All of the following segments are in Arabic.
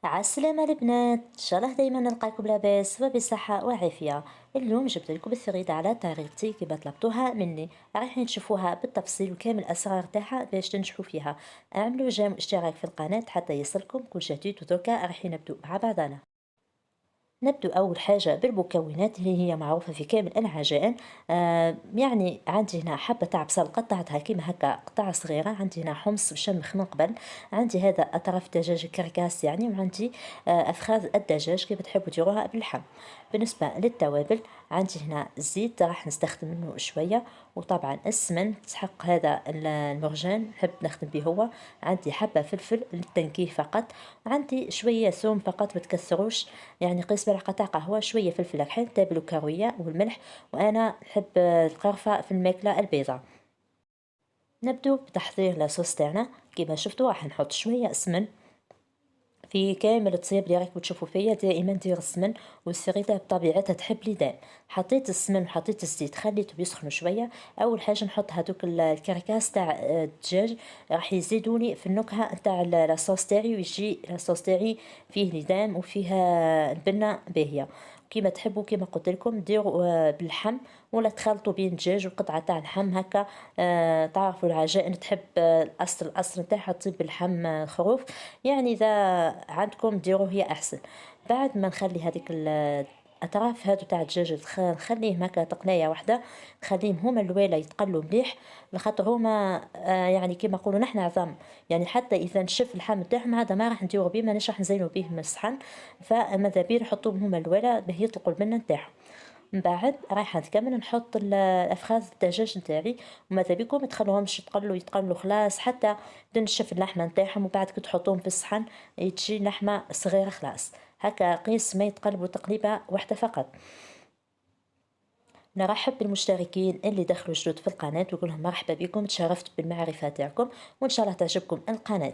عالسلامة البنات، إن شاء الله دايما نلقاكم لاباس وبصحة وعافية. اليوم جبت لكم الثريدة على طريقتي كيما طلبتوها مني، رايحين نشوفوها بالتفصيل وكامل الأسرار تاعها باش تنجحوا فيها. اعملوا جيم اشتراك في القناة حتى يصلكم كل جديد، ودركا رايحين نبدو مع بعضنا. نبدو أول حاجة بالمكونات اللي هي معروفة في كامل العجائن. يعني عندي هنا حبة تاع بصل قطعتها كيما هكا قطع صغيرة، عندي هنا حمص مشمخ من قبل، عندي هذا أطراف دجاج كركاس يعني، وعندي أفخاذ الدجاج كيف تحبوا ديروها باللحم. بالنسبة للتوابل عندي هنا الزيت راح نستخدم منه شوية، وطبعا السمن تحق هذا المرجان نحب نخدم به هو. عندي حبة فلفل للتنكيه فقط، عندي شوية ثوم فقط ما تكثروش، يعني قيس ملعقة تاع قهوة، شوية فلفل أكحل، تابل وكاوية والملح. وأنا نحب القرفة في الماكلة البيضاء. نبدو بتحضير لاصوص تاعنا. كيما شفتوا راح نحط شوية سمن في كامل الطياب اللي راكم تشوفوا فيا، دائما ندير السمن، والسريده بطبيعتها تحب ليدان. حطيت السمن وحطيت الزيت خليته بيسخنوا شويه. اول حاجه نحط هذوك الكركاس تاع الدجاج، راح يزيدوني في النكهه تاع لاصوص تاعي، ويجي لاصوص تاعي فيه ليدان وفيها البنه باهيه. كيما تحبوا كيما قلت لكم ديروا باللحم، ولا تخلطوا بين الدجاج وقطعه تاع اللحم هكا. تعرفوا العجائن تحب الاصل نتاعها تطيب باللحم خروف، يعني اذا عندكم ديروه هي احسن. بعد ما نخلي هذيك الاطراف هادو تاع الدجاج نخليهم هكا تقنيه واحده، نخليهم هما الوالا يتقلوا مليح، لخاطر هما يعني كيما نقولوا نحنا عظام، يعني حتى اذا نشف اللحم تاعهم هذا ما راح نديرو بيه، مانيش راح نزينو بيه من الصحن. فماذا بيه نحطوهم هما الوالا باه يطلقوا البنه نتاعهم. من بعد رايحة نكمل نحط الأفخاذ الدجاج نتاعي، وماذا بيكم متخلوهمش يتقلوا خلاص حتى تنشف اللحمة نتاعهم، وبعد كي تحطوهم في الصحن تجي لحمة صغيرة خلاص. هكا قيس ما يتقلبوا تقليبة واحدة فقط. نرحب بالمشتركين اللي دخلوا جدد في القناة، ويقول لهم مرحبا بكم، تشرفت بالمعرفة تاعكم، وإن شاء الله تعجبكم القناة.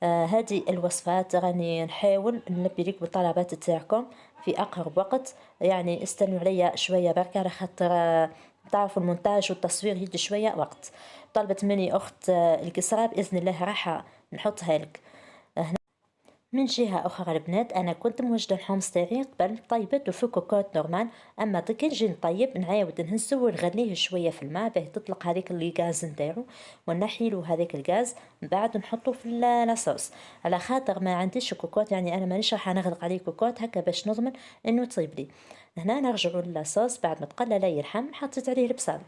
هذه الوصفات راني نحاول نلبي لكم الطلبات تاعكم في أقرب وقت، يعني استنوا عليا شوية بركة، على خاطر تعرفوا المونتاج والتصوير يدي شوية وقت. طلبت مني أخت القصرى، بإذن الله راح نحطها لك. من جهة أخرى البنات، أنا كنت موجدة الحمص تاعي قبل طيبته في كوكوط نورمال، أما كي نجي نطيب نعاود نهزو ونغليه شوية في الماء باه تطلق هذيك اللي غاز نتاعو، ونحيلو هذاك الغاز. من بعد نحطو في لاصوص، على خاطر ما عنديش كوكوط، يعني أنا مانيش راح نغلق عليه كوكوط هكا باش نضمن إنه يطيب لي. هنا نرجعو للاصوص بعد ما تقلى لي اللحم، حطيت عليه البصل،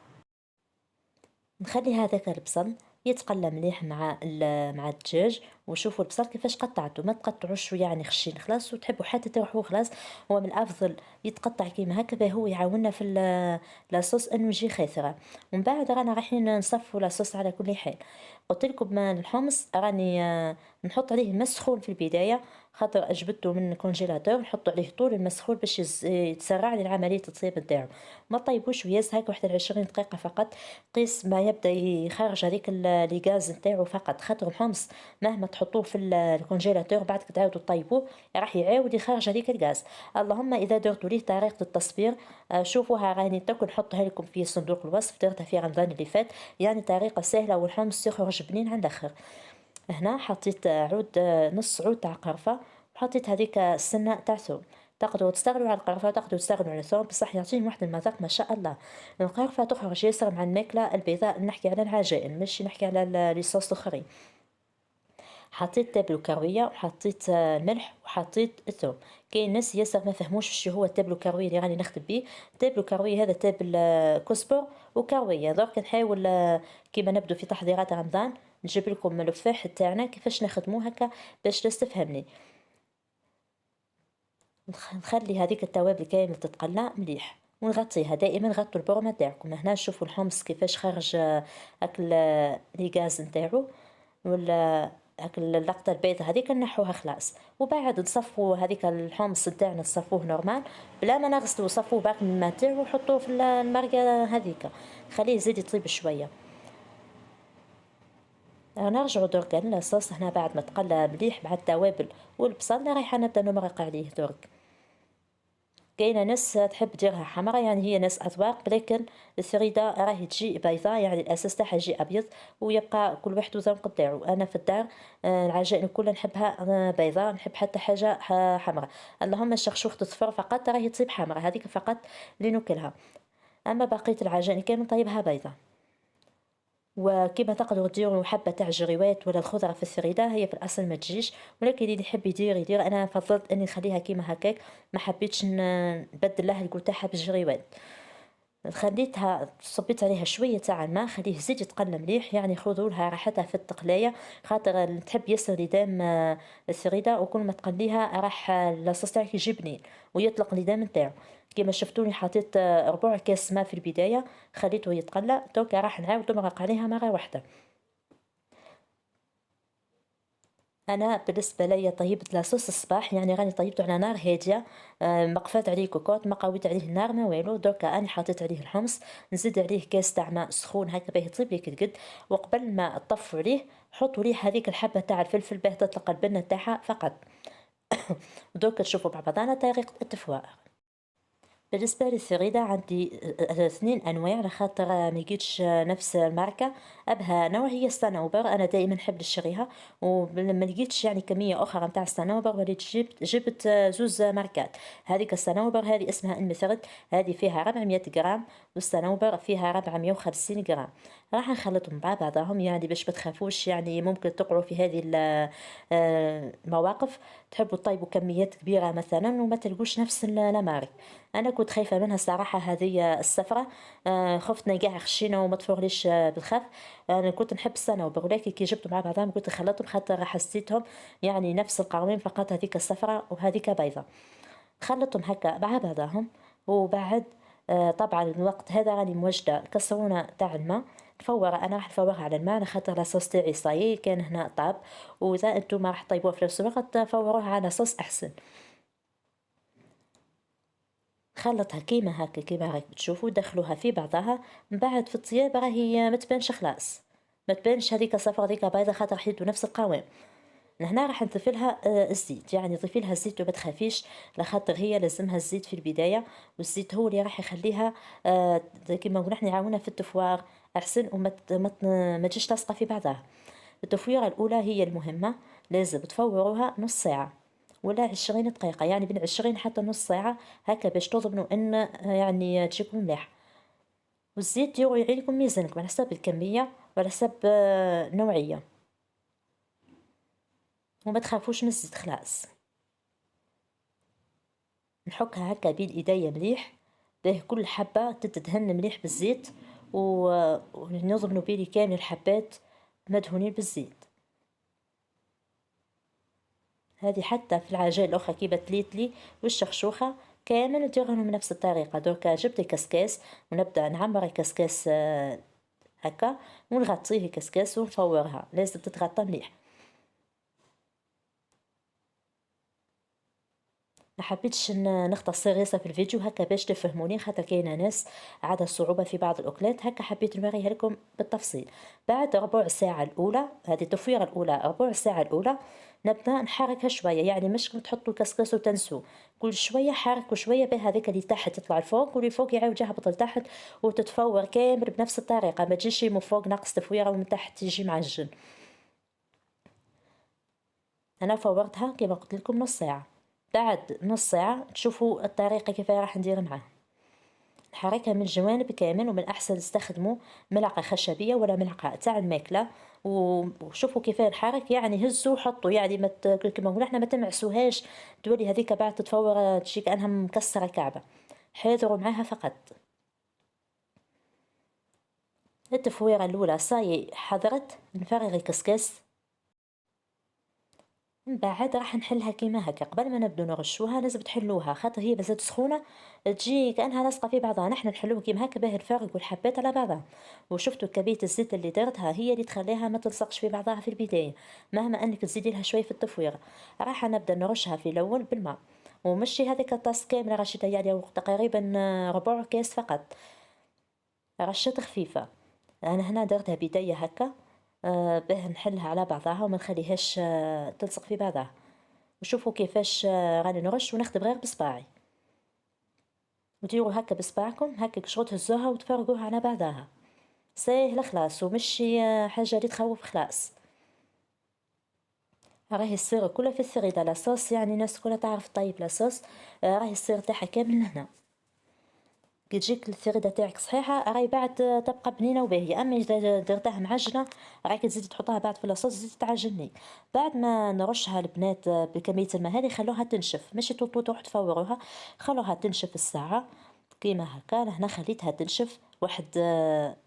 نخلي هذاك البصل يتقلى مليح مع الدجاج. وشوفوا البصل كيفاش قطعته، ما تقطعوش يعني خشين خلاص، وتحبوا حتى تروحوا خلاص. هو من الافضل يتقطع كيما هكا، هو يعاوننا في لاصوص انه يجي خيثرة. ومن بعد رانا رايحين نصفوا لاصوص على كل حال. قلت لكم ما الحمص راني نحط عليه مسخون في البدايه، خاطر اجبدته من الكونجيلاتور، نحط عليه طول المسخون باش يتسرع لي عمليه الطيب نتاعو. ما طيبوش وياس هكا واحد 20 دقيقه فقط، قيس ما يبدا يخرج هذيك لي غاز نتاعو فقط، خاطر الحمص مهما تحطوه في الكونجيلاتور بعد كي تعاودوا طيبوه راح يعاود يخرج هذيك الغاز. اللهم اذا درتوا ليه طريقه التصبير شوفوها، راني تكون نحطها لكم في صندوق الوصف، درتها في رمضان اللي فات، يعني طريقه سهله والحمص يخرج بنين على الاخر. هنا حطيت عود نص عود تاع قرفة، وحطيت هذيك السنة تاع ثوم. تقدروا تستغنوا على القرفة، تقدروا تستغنوا على الثوم، بصح يعطيهم واحد المذاق ما شاء الله. القرفة تخرج ياسر مع الماكلة البيضاء، نحكي على العجائن ماشي نحكي على لي صوص الاخرين. حطيت تابل وكاروية، وحطيت ملح، وحطيت الثوم. كاين ناس ياسر ما فهموش شو هو التابل وكاروية اللي راني نخدم بيه. التابل وكاروية هذا تابل كزبر وكاروية. درك نحاول كيما نبدو في تحضيرات رمضان نجيب لكم الفاح تاعنا كيفاش نخدموه هكا باش تستفهمني. نخلي هذيك التوابل كامل تتقلى مليح، ونغطيها. دائما غطوا البرمة تاعكم. هنا نشوفوا الحمص كيفاش خرج اكل لي غاز نتاعو، ولا اكل اللقطة البيضة هذيك نحوها خلاص. وبعد نصفوا هذيك الحمص نتاعنا نصفوه نورمال بلا ما نغسلوا، صفوه باقي من الماء تاعو وحطوه في المرقة هذيك، خليه يزيد يطيب شوية. نرجعوا درك للصوص. هنا بعد ما تقلى مليح مع التوابل والبصل رايحة نبدا نمرق عليه درك. كاينه ناس تحب ديرها حمرا، يعني هي ناس أذواق، لكن الثريدة راهي تجي بيضاء، يعني الأساس تاعها يجي أبيض، ويبقى كل واحد وذوق تاعو. أنا في الدار العجائن كلها نحبها بيضاء، نحب حتى حاجة حمرا، اللهم الشخشوخة الصفر فقط راهي تصيب حمرا، هذيك فقط اللي ناكلها، أما بقية العجائن كامل نطيبها بيضاء. وكما تقدروا ديروا حبة تاع جريوات ولا الخضرة في الثريدة، هي في الأصل ما تجيش، ولكن اللي يحب يدير يدير. أنا فضلت أني نخليها كيما هكاك، ما حبيتش نبدل لها القول تاعها بالجريوات. خليتها صبيت عليها شوية تاع الماء، خليه يزيد يتقلى مليح، يعني خذوا لها راحتها في التقلية، خاطر تحب ياسر لدام الثريدة، وكل ما تقليها راح اللاصوص تاعك يجي بنين ويطلق لدام نتاعو. كيما شفتوني حطيت ربع كاس ماء في البداية، خليته يتقلى، دوكا راح نعاود نمرق عليها مرة واحدة. انا بالنسبه ليا طيبت لاصوص الصباح، يعني راني طيبته على نار هاديه، ما قفات عليه كوكوط، ما قويت عليه النار، ما والو. دوكا انا حطيت عليه الحمص، نزيد عليه كاس تاع ماء سخون هكا باه يطيب لي قد، وقبل ما تطفوا عليه حطوا ليه هذيك الحبه تاع الفلفل باه تطلق البنه تاعها فقط. دوكا تشوفوا مع بعضنا طريقه التفوار. بالنسبة للثريدة عندي 2 أنواع، على خاطر ما لقيتش نفس الماركة، أبها نوع هي الصنوبر، أنا دائما نحب نشريها، ولما لقيتش يعني كمية أخرى متاع الصنوبر وليت جبت زوز ماركات. هذيك الصنوبر هذه اسمها المثرد، هذه فيها 400 غرام، والصنوبر فيها 450 غرام. راح نخلطهم مع بعضهم، يعني باش ما تخافوش، يعني ممكن تقعوا في هذه المواقف، تحبوا تطيبوا كميات كبيرة مثلا وما تلقوش نفس المارك. انا كنت خايفه منها الصراحه هذه السفره، خفت نلقاها خشينه وما تفوغليش بالخف. انا كنت نحب الصنوبر، ولكن كي جبتهم مع بعضهم قلت خلطهم خاطر حسيتهم يعني نفس القوام، فقط هذيك الصفرة وهذيك بيضة. خلطهم هكا مع بعضهم، وبعد طبعا الوقت هذا راني موجدة الكسرونة تاع الماء، نفورها. انا راح نفورها على الماء، خاطر لاصوص تاعي صايي كان هنا طاب، واذا انتم راح تطيبوها في نفس الوقت فوروها على صوص احسن. خلطها كيما هكا كيما راك تشوفوا، دخلوها في بعضها، من بعد في الطياب راهي ما تبانش خلاص، ما تبانش هذيك صفرا هذيك بيضة، خاطر حيدوا نفس القوام. هنا راح نضيف لها الزيت، يعني ضيفي لها الزيت وما تخافيش، لخاطر هي لازمها الزيت في البداية، والزيت هو اللي راح يخليها كيما نقول احنا يعاونها في التفوار احسن، ما تجيش لاصقة في بعضها. التفويرة الأولى هي المهمة، لازم تفوروها نص ساعة ولا 20 دقيقة، يعني بين 20 حتى نص ساعة هكا، باش تضمنوا ان يعني تجيكم مليح. والزيت ديروا يعينكم ميزانكم على حسب الكمية وعلى حسب النوعية، وما تخافوش من الزيت خلاص. نحكها هكا بين ايديا مليح، باه كل حبة تتدهن مليح بالزيت، ونضمنوا بيلي كامل الحبات مدهونين بالزيت. هذه حتى في العجائن الاخرى كيما التليتلي والشخشوخه كامل نديرهم بنفس الطريقه. دوكا جبت كسكاس ونبدا نعمر الكسكاس هكا، ونغطيه كسكاس ونفورها، لازم تتغطى مليح. ما حبيتش نختصر ياسر في الفيديو هكا باش تفهموني، خاطر كاينه ناس عندها صعوبه في بعض الاكلات، هكا حبيت نوريها لكم بالتفصيل. بعد ربع ساعه الاولى، هذه التفويره الاولى، ربع ساعه الاولى نبدا نحركها شويه، يعني مش تحطوا الكسكس وتنسوا، كل شويه حركوا شويه باه هذاك اللي تحت يطلع لفوق واللي فوق يعاود يهبط لتحت، وتتفور كامل بنفس الطريقه، ما تجيش من فوق ناقص تفويره ومن تحت يجي معجن. انا فورتها كما قلت لكم نص ساعه، بعد نص ساعه تشوفوا الطريقه كيف راح ندير معاه. نحركها من الجوانب كامل، ومن احسن تستخدموا ملعقه خشبيه ولا ملعقه تاع الماكله، وشوفوا كيف نحرك، يعني هزوا وحطوا، يعني ما كما نقولوا احنا ما تمعسوهاش تولي هذيك بعد تتفور تجي كانها مكسره كعبه، حاذروا معاها فقط. التفويره الاولى صاي حضرت، نفرغ الكسكاس، من بعد راح نحلها كيما هكا. قبل ما نبدو نغشوها لازم تحلوها، خاطر هي مازالت سخونه تجي كانها لاصقه في بعضها، نحن نحلوها كيما هكا باه نفرقوا الحبات على بعضها. وشفتوا كميه الزيت اللي درتها هي اللي تخليها ما تلصقش في بعضها في البدايه، مهما انك تزيدي لها شويه في التفويره. راح نبدا نرشها في الاول بالماء، ومشي هذيك الطاس كامله رشيتها، يعني تقريبا ربع كاس فقط، رشة خفيفة. أنا هنا درتها بداية هكا باه نحلها على بعضها وما نخليهاش تلصق في بعضها. وشوفوا كيفاش راني نرش ونخدم غير بصباعي. وديروا هكا بصبعكم هكا شغل تهزوها وتفرقوها على بعضها، ساهلة خلاص ومشي حاجة اللي تخوف خلاص. راهي الصيغ كلها في الثريدة لاصوص، يعني الناس كلها تعرف طيب لاصوص، راهي الصيغ تاعها كامل لهنا. كي تجيك الثريدة تاعك صحيحة راهي بعد تبقى بنينة وباهية. اما اذا درتها معجنة راهي تزيد تحطها بعد في لاصوص تزيد تعجني. بعد ما نرشها البنات بكمية الماء هذه خلوها تنشف، ماشي تروح تفوروها، خلوها تنشف الساعة كيما هكا. لهنا خليتها تنشف واحد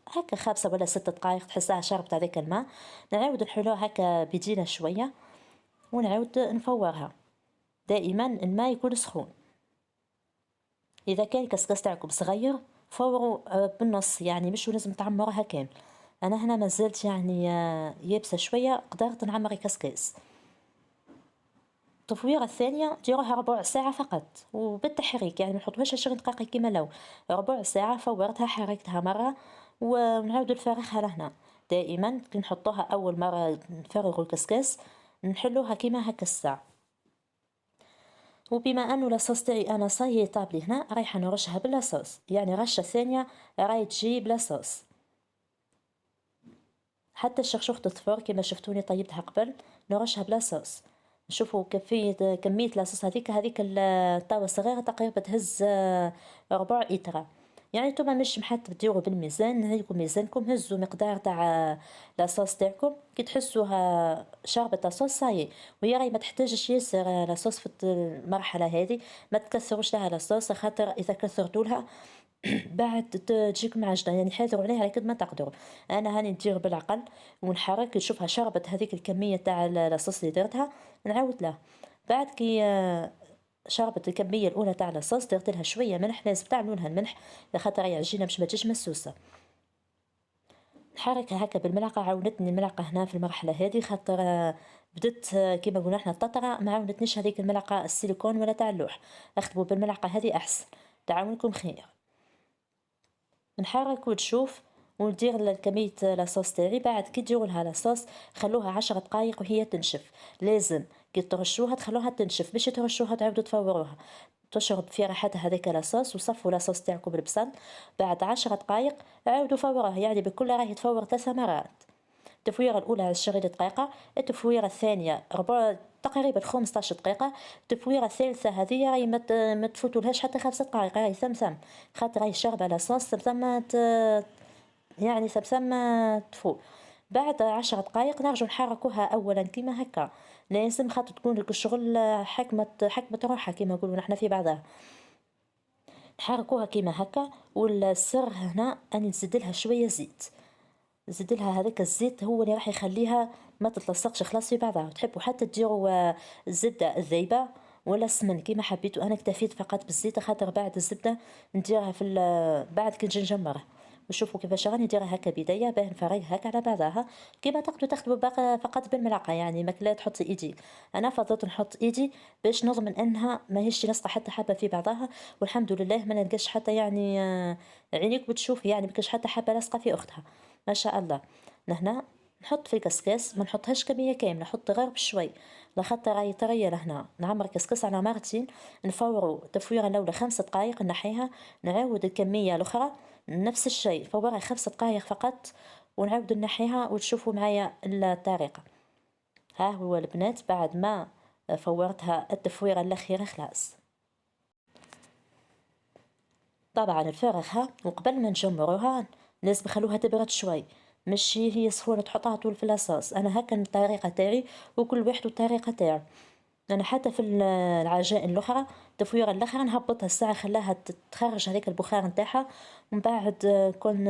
هكا 5 ولا 6 دقائق تحسها شربت هذاك الماء. نعاود نحلوها هكا بيدينا شوية ونعاود نفورها. دائما الماء يكون سخون. اذا كان الكسكس تاعكم صغير فوروا بالنص، يعني مش لازم تعمروها كامل. انا هنا مازلت يعني يابسه شويه، قدرت نعمر الكسكس. التفويره الثانيه ديروها ربع ساعه فقط وبالتحريك، يعني ما نحطوهاش 20 دقيقه كيما لو ربع ساعه. فورتها حركتها مره ونعاود نفرغها لهنا. دائما كي نحطوها اول مره نفرغوا الكسكس نحلوها كيما هكا الساعه. وبما انه لاصوص تاعي انا صاي طابلي هنا رايحه نرشها باللاصوص، يعني رشه ثانيه راهي تجي بلاصوص. حتى الشخشوخة الصفور كما شفتوني طيبتها قبل نرشها بلاصوص. نشوفوا كمية لاصوص هذيك الطاوة الصغيرة تقريبا تهز ربع إترا. يعني نتوما مش محتى تديروا بالميزان، نعيكم ميزانكم هزوا مقدار تاع لاصوص تاعكم كي تحسوها شربت لاصوص صاي. وهي راهي ما تحتاجش ياسر لاصوص في المرحلة هذه، ما تكثروش لها لاصوص خاطر إذا كثرتوا لها بعد تجيك معجنة، يعني حاذروا عليها على قد ما تقدروا. انا هاني ندير بالعقل ونحرك نشوفها شربت هذيك الكمية تاع الصوص اللي درتها نعاود لها. بعد كي شربت الكمية الأولى تاع الصوص درت لها شوية ملح، لازم تعملوا الملح لخاطر هي عجينة باش ما تجيش مسوسة. نحركها هكا بالملعقة، عاونتني الملعقة هنا في المرحلة هذه خاطر بدت كيما قلنا احنا الططرة ما عاونتنيش هذيك الملعقة السيليكون ولا تاع اللوح، اخدموا بالملعقة هذه احسن تعاونكم خير. نحرك وتشوف وندير كمية لاصوص تاعي. بعد كي تديروا لها لاصوص خلوها 10 دقائق وهي تنشف. لازم كي ترشوها تخلوها تنشف، باش ترشوها تعاودوا تفوروها تشرب في راحتها هذيك لاصوص. وصفوا لاصوص تاعكم بالبصل بعد 10 دقائق عاودوا فوروها، يعني بكل راهي تفور 3 مرات. التفويرة الأولى 20 دقيقة، التفويرة الثانية ربع تقريبا 15 دقيقة، التفويرة الثالثة هذه راهي ما تفوتولهاش حتى 5 دقائق، راهي ثم خاطر راهي شاربة لاصوص ثم يعني ثم تفو. بعد 10 دقائق نرجو نحركوها أولا كيما هكا، لازم خاطر تكون لك الشغل حكمة روحها كيما نقولوا نحنا في بعضها. نحركوها كيما هكا. والسر هنا أني نزيدلها شوية زيت، زيدلها هذاك الزيت هو اللي راح يخليها ما تتلصقش خلاص في بعضها. تحبوا حتى ديروا الزبدة الذيبة ولا السمن كيما حبيتوا، انا اكتفيت فقط بالزيت خاطر بعد الزبدة نديرها في بعد كي نجي نجمرها. وشوفوا كيفاش راني نديرها هكا بداية باه نفرغها هكا على بعضها كيما تقدروا تاخذوا فقط بالملعقة، يعني ماك لا تحطي ايدي. انا فضلت نحط ايدي باش نضمن انها ماهيش لاصقة حتى حبة في بعضها. والحمد لله ما نلقاش حتى يعني عينيك بتشوف يعني ما كاش حتى حبة لاصقة في اختها ما شاء الله. لهنا نحط في الكسكس ما نحطهاش كمية كاملة، نحط غير بشوي لخاطر راهي طرية. لهنا نعمر الكسكس على مرتين، نفورو تفويرة الأولى 5 دقائق نحيها، نعاود الكمية الأخرى نفس الشيء فورها 5 دقائق فقط ونعاود نحيها. وتشوفوا معايا الطريقة. ها هو البنات بعد ما فورتها التفويرة الأخيرة خلاص. طبعا نفرغها وقبل ما نجمروها لازم نخلوها تبرد شوي، مش هي سخونة تحطها طول في لاصوص. انا هكا الطريقة تاعي وكل واحد والطريقة تاعو. انا حتى في العجائن الاخرى التفويرة الاخرى نهبطها الساعة خلاها تخرج هذيك البخار نتاعها ومن بعد كون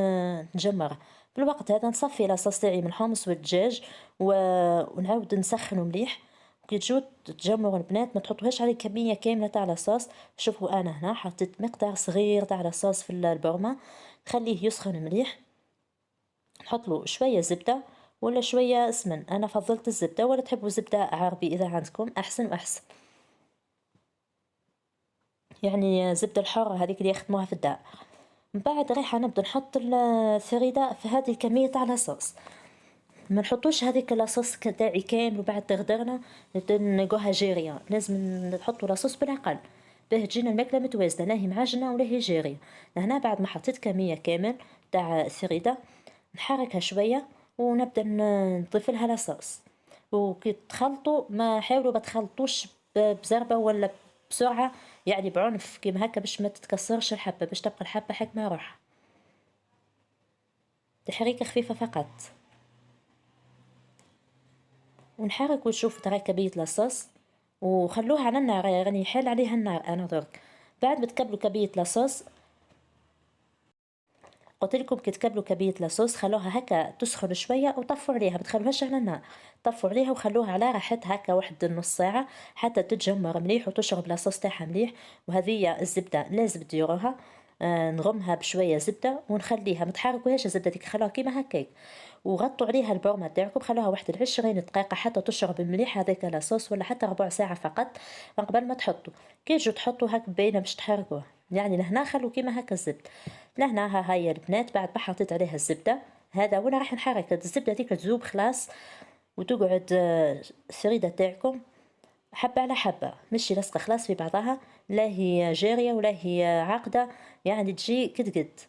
نجمرها. في الوقت هذا نصفي لاصوص تاعي من الحمص والدجاج ونعاود نسخنه مليح. كي تجو تجمروا البنات ما تحطوهاش عليه كمية كاملة تاع لاصوص. شوفوا انا هنا حطيت مقدار صغير تاع لاصوص في البرمة، خليه يسخن مليح. نحط له شوية زبدة ولا شوية سمن، انا فضلت الزبدة ولا تحبوا زبدة عربي اذا عندكم احسن واحسن، يعني زبدة الحرة هذيك اللي يخدموها في الدار. من بعد رايحة نبدا نحط الثريدة في هذه الكمية تاع لاصوص، ما نحطوش هذيك لاصوص تاعي كامل وبعد تغدرنا نلقوها جيرية. لازم نحطوا لاصوص بالعقل باه تجينا الماكله متوازنه، لا هي معجنه ولا هي جاريه. هنا بعد ما حطيت كميه كامل تاع الثريده نحركها شويه ونبدا نضيف لها لاصوص. وكي تخلطوا ما حاولوا ما تخلطوش بزربه ولا بسرعه، يعني بعنف كيما هكا باش ما تتكسرش الحبه، باش تبقى الحبه حكمه روحها، تحريكه خفيفه فقط. ونحرك ونشوف تركبية لاصوص وخلوها على النار، يعني يحال عليها النار انا درك. بعد ما تكبلوا كبية لاصوص، قلت لكم كي تكبلوا كبية لاصوص خلوها هكا تسخن شويه وطفوا عليها، ما تخلوهاش على النار، طفوا عليها وخلوها على راحتها هكا واحد نص ساعه حتى تتجمر مليح وتشرب لاصوص تاعها مليح. وهذه الزبده لازم تديروها، نغمها بشويه زبده ونخليها، ما تحركوهاش الزبده ديك، خلوها كيما هكاك. وغطوا عليها البورمه تاعكم، خلوها واحد 20 دقيقه حتى تشرب مليح هذاك لاصوص، ولا حتى ربع ساعه فقط من قبل ما تحطوا. كي تجوا تحطوا هاك باينه باش تحركوه، يعني لهنا خلوا كيما هكا الزبد. لهنا ها هي البنات بعد ما حطيت عليها الزبده، هذا وانا راح نحرك الزبده ديك تذوب خلاص، وتقعد الثريده تاعكم حبه على حبه، ماشي لاصقه خلاص في بعضها، لا هي جاريه ولا هي عاقده، يعني تجي قد قد.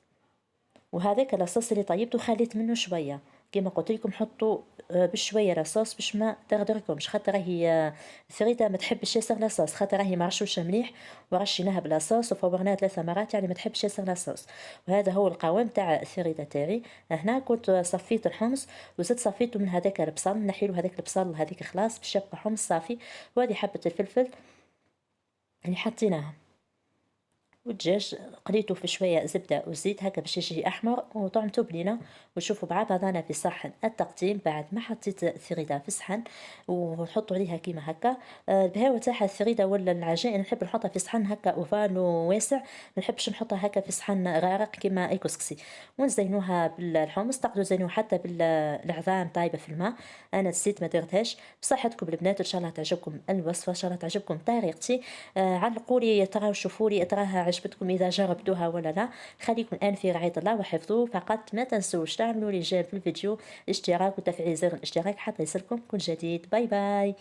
وهذاك لاصوص اللي طيبته خليت منه شويه، كما قلت لكم حطوا بشويه لاصوص باش ما تغدركمش، خاطر هي الثريده ما تحبش ياسر لاصوص، خاطر راهي مرشوشه مليح ورشيناها بلاصوص وفورناها 3 مرات، يعني ما تحبش ياسر لاصوص. وهذا هو القوام تاع الثريده تاعي. هنا كنت صفيت الحمص وزدت صفيته من هذاك البصل، نحيلو هذاك البصل وهذيك خلاص باش يبقى حمص صافي. وهذه حبه الفلفل اللي حطيناها، والدجاج قليته في شويه زبده وزيت هكا باش يجي احمر وطعمته بنينه. وشوفوا مع بعضنا في صحن التقديم بعد ما حطيت الثريده في صحن ونحط عليها كيما هكا البهاوه تاعها الثريده ولا العجائن، نحب نحطها في صحن هكا اوفال وواسع، ما نحبش نحطها هكا في صحن غارق كيما اي كسكسي. ونزينوها بالحمص، تقدروا تزينوها حتى بالعظام طايبه في الماء، انا نسيت ما درتهاش. بصحتكم البنات، ان شاء الله تعجبكم الوصفه، ان شاء الله تعجبكم طريقتي. علقوا لي تراو، شوفوا لي تراها عجبتكم اذا جربتوها ولا لا. خليكم الان في رعايه الله وحفظوه فقط، ما تنسوش تعملوا لي جيم في الفيديو، الاشتراك وتفعيل زر الاشتراك حتى يصلكم كل جديد. باي باي.